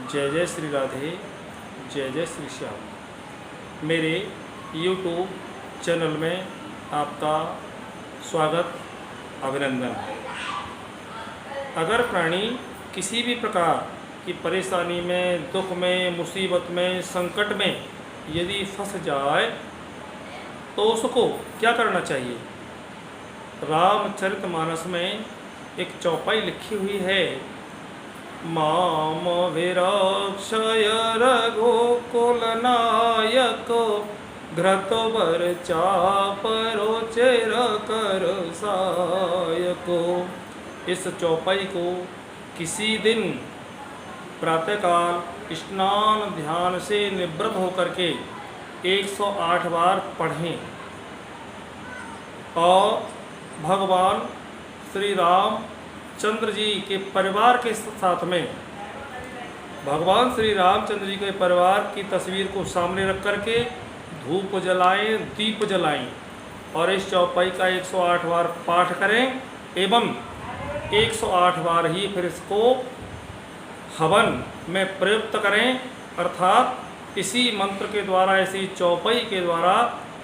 जय जय श्री राधे, जय जय श्री श्याम। मेरे YouTube चैनल में आपका स्वागत, अभिनंदन है। अगर प्राणी किसी भी प्रकार की परेशानी में, दुख में, मुसीबत में, संकट में यदि फंस जाए तो उसको क्या करना चाहिए? रामचरितमानस में एक चौपाई लिखी हुई है, माम विरक्षय रघुकुल नायक, घृतवर चापरो चेर कर सायको। इस चौपाई को किसी दिन प्रातःकाल स्नान ध्यान से निवृत्त होकर के 108 बार पढ़ें और भगवान श्री राम चंद्र जी के परिवार के साथ में, भगवान श्री रामचंद्र जी के परिवार की तस्वीर को सामने रख करके धूप जलाएं, दीप जलाएं और इस चौपाई का 108 बार पाठ करें एवं 108 बार ही फिर इसको हवन में प्रयुक्त करें, अर्थात इसी मंत्र के द्वारा, इसी चौपाई के द्वारा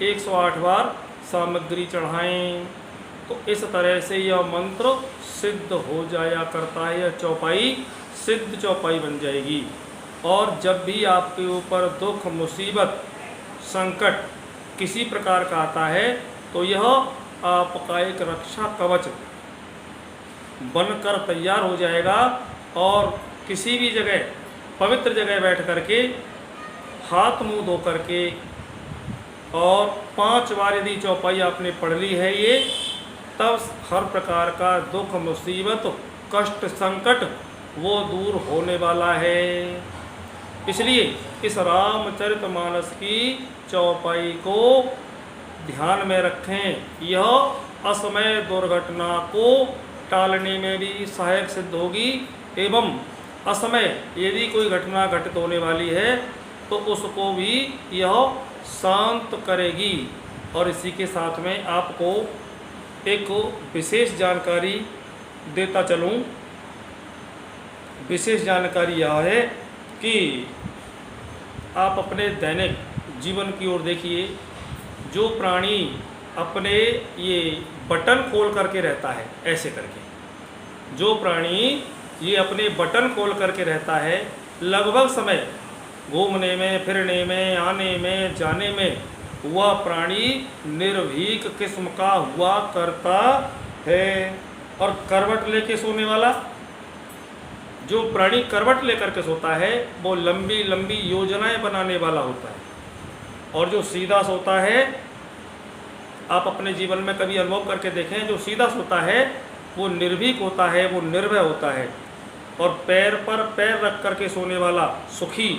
108 बार सामग्री चढ़ाएं। तो इस तरह से यह मंत्र सिद्ध हो जाया करता है, यह चौपाई सिद्ध चौपाई बन जाएगी। और जब भी आपके ऊपर दुख, मुसीबत, संकट किसी प्रकार का आता है तो यह आपका एक रक्षा कवच बनकर तैयार हो जाएगा। और किसी भी जगह, पवित्र जगह बैठ करके हाथ मुंह धो करके और 5 बार यदि चौपाई आपने पढ़ ली है ये, तब हर प्रकार का दुख, मुसीबत, कष्ट, संकट वो दूर होने वाला है। इसलिए इस रामचरितमानस की चौपाई को ध्यान में रखें। यह असमय दुर्घटना को टालने में भी सहायक सिद्ध होगी एवं असमय यदि कोई घटना घटित होने वाली है तो उसको भी यह शांत करेगी। और इसी के साथ में आपको एक विशेष जानकारी देता चलूं। विशेष जानकारी यह है कि आप अपने दैनिक जीवन की ओर देखिए। जो प्राणी अपने ये बटन खोल करके रहता है, ऐसे करके जो प्राणी ये अपने बटन खोल करके रहता है, लगभग समय घूमने में, फिरने में, आने में, जाने में वह प्राणी निर्भीक किस्म का हुआ करता है। और करवट लेके सोने वाला, जो प्राणी करवट लेकर के सोता है वो लंबी लंबी योजनाएं बनाने वाला होता है। और जो सीधा सोता है, आप अपने जीवन में कभी अनुभव करके देखें, जो सीधा सोता है वो निर्भीक होता है, वो निर्भय होता है। और पैर पर पैर रख करके सोने वाला सुखी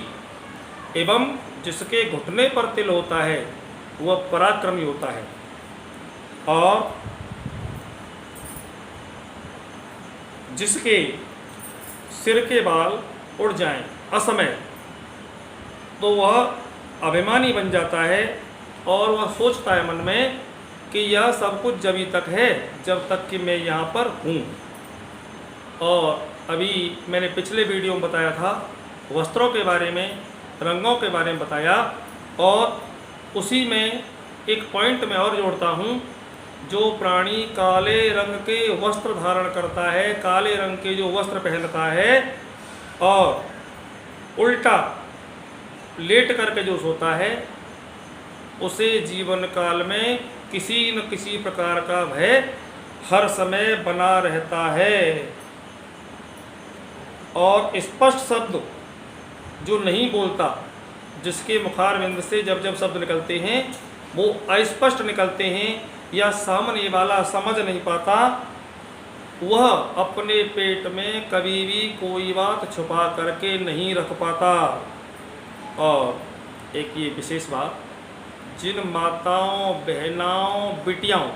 एवं जिसके घुटने पर तिल होता है वह पराक्रमी होता है। और जिसके सिर के बाल उड़ जाएं असमय, तो वह अभिमानी बन जाता है और वह सोचता है मन में कि यह सब कुछ जभी तक है जब तक कि मैं यहाँ पर हूँ। और अभी मैंने पिछले वीडियो में बताया था वस्त्रों के बारे में, रंगों के बारे में बताया, और उसी में एक पॉइंट मैं और जोड़ता हूँ। जो प्राणी काले रंग के वस्त्र धारण करता है, काले रंग के जो वस्त्र पहनता है और उल्टा लेट करके जो सोता है, उसे जीवन काल में किसी न किसी प्रकार का भय हर समय बना रहता है। और स्पष्ट शब्द जो नहीं बोलता, जिसके मुखारविंद से जब जब शब्द निकलते हैं वो अस्पष्ट निकलते हैं या सामने वाला समझ नहीं पाता, वह अपने पेट में कभी भी कोई बात छुपा करके नहीं रख पाता। और एक ये विशेष बात, जिन माताओं, बहनाओं, बिटियाओं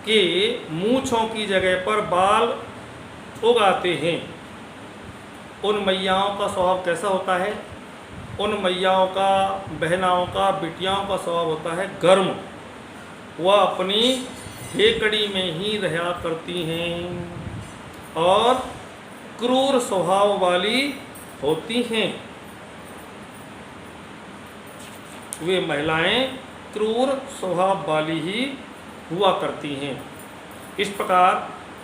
के मूँछों की जगह पर बाल उगाते हैं, उन मैयाओं का स्वभाव कैसा होता है? उन मैयाओं का, बहनाओं का, बिटियाओं का स्वभाव होता है गर्म। वह अपनी हेकड़ी में ही रहा करती हैं और क्रूर स्वभाव वाली होती हैं। वे महिलाएं क्रूर स्वभाव वाली ही हुआ करती हैं। इस प्रकार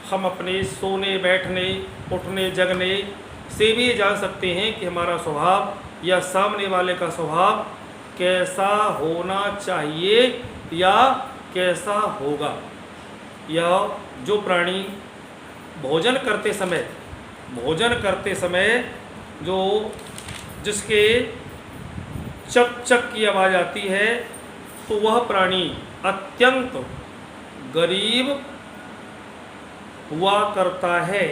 हम अपने सोने बैठने उठने जगने से भी ये जान सकते हैं कि हमारा स्वभाव या सामने वाले का स्वभाव कैसा होना चाहिए या कैसा होगा। यह जो प्राणी भोजन करते समय जो जिसके चक चक की आवाज़ आती है तो वह प्राणी अत्यंत गरीब हुआ करता है।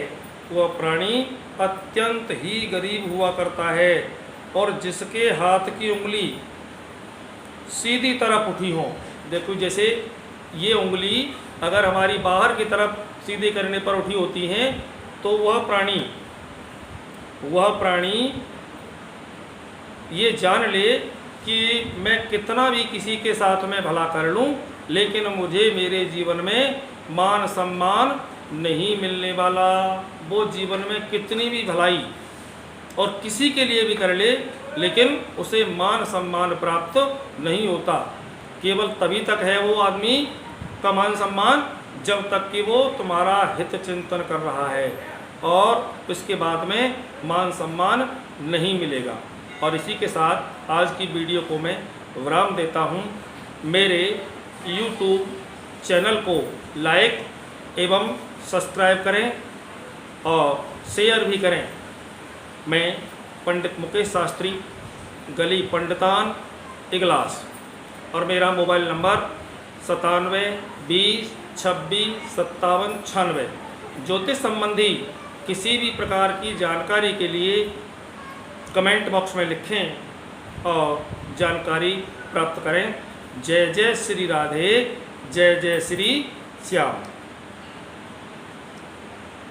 वह प्राणी अत्यंत ही गरीब हुआ करता है। और जिसके हाथ की उंगली सीधी तरफ उठी हो, देखो जैसे ये उंगली अगर हमारी बाहर की तरफ सीधे करने पर उठी होती हैं तो वह प्राणी ये जान ले कि मैं कितना भी किसी के साथ में भला कर लूं, लेकिन मुझे मेरे जीवन में मान सम्मान नहीं मिलने वाला। वो जीवन में कितनी भी भलाई और किसी के लिए भी कर ले, लेकिन उसे मान सम्मान प्राप्त नहीं होता। केवल तभी तक है वो आदमी का मान सम्मान जब तक कि वो तुम्हारा हित चिंतन कर रहा है, और इसके बाद में मान सम्मान नहीं मिलेगा। और इसी के साथ आज की वीडियो को मैं विराम देता हूँ। मेरे YouTube चैनल को लाइक एवं सब्सक्राइब करें और शेयर भी करें। मैं पंडित मुकेश शास्त्री, गली पंडितान, इगलास, और मेरा मोबाइल नंबर 97 20 26 57 96। ज्योतिष संबंधी किसी भी प्रकार की जानकारी के लिए कमेंट बॉक्स में लिखें और जानकारी प्राप्त करें। जय जय श्री राधे, जय जय श्री श्याम।